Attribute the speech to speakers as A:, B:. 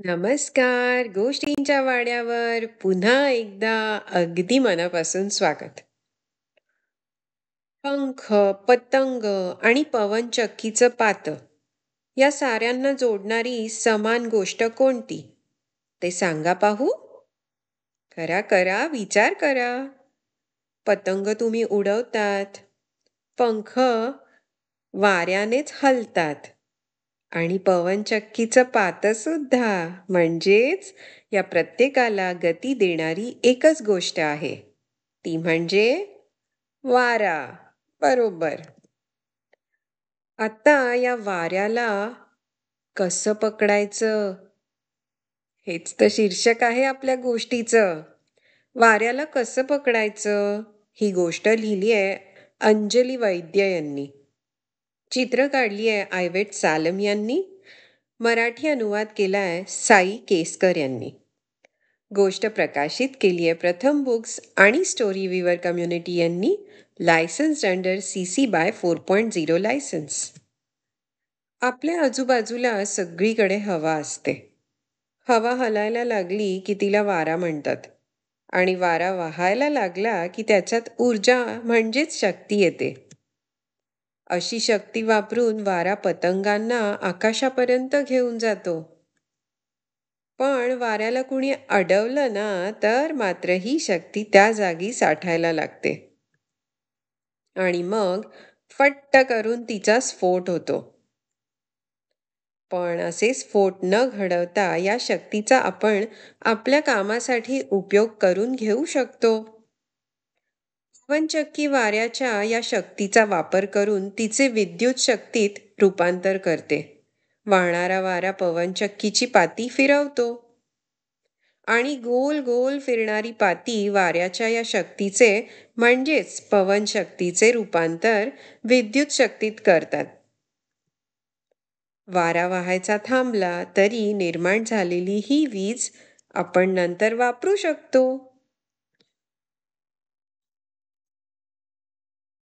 A: नमस्कार. गोष्टींच्या वाड्यावर पुन्हा एकदा अगदी मनापासून स्वागत. पंख, पतंग आणि पवनचक्कीचं पातं या साऱ्यांना जोडणारी समान गोष्ट कोणती? ते सांगा पाहू. करा करा, विचार करा. पतंग तुम्ही उडवतात, पंख वाऱ्यानेच हलतात आणि पवनचक्कीचं पातं सुद्धा. म्हणजेच या प्रत्येकाला गती देणारी एकच गोष्ट आहे, ती म्हणजे वारा. बरोबर. आता या वाऱ्याला कसं पकडायचं, हेच तर शीर्षक आहे आपल्या गोष्टीचं. वाऱ्याला कसं पकडायचं ही गोष्ट लिहिली आहे अंजली वैद्य यांनी. चित्र काढली आहे आयवेट सालम यांनी. मराठी अनुवाद केलाय साई केसकर यांनी. गोष्ट प्रकाशित केली आहे प्रथम बुक्स आणि स्टोरी विवर कम्युनिटी यांनी. लायसन्स्ड अंडर CC बाय 4.0 लायसन्स. आपल्या आजूबाजूला सगळीकडे हवा असते. हवा हलायला लागली की तिला वारा म्हणतात आणि वारा वाहायला लागला की त्याच्यात ऊर्जा म्हणजेच शक्ती येते. अशी शक्ती वापरून वारा पतंगांना आकाशापर्यंत घेऊन जातो. पण वाऱ्याला कुणी अडवलं ना तर मात्र ही शक्ती त्या जागी साठायला लागते आणि मग फट्ट करून तिचा स्फोट होतो. पण असे स्फोट न घडवता या शक्तीचा आपण आपल्या कामासाठी उपयोग करून घेऊ शकतो. पवनचक्की वाऱ्याच्या या शक्तीचा वापर करून तिचे विद्युत शक्तीत रूपांतर करते. वाहणारा वारा पवनचक्कीची पाती फिरवतो आणि गोल गोल फिरणारी पाती वाऱ्याच्या या शक्तीचे म्हणजेच पवनशक्तीचे रूपांतर विद्युत शक्तीत करतात. वारा वाहायचा थांबला तरी निर्माण झालेली ही वीज आपण नंतर वापरू शकतो.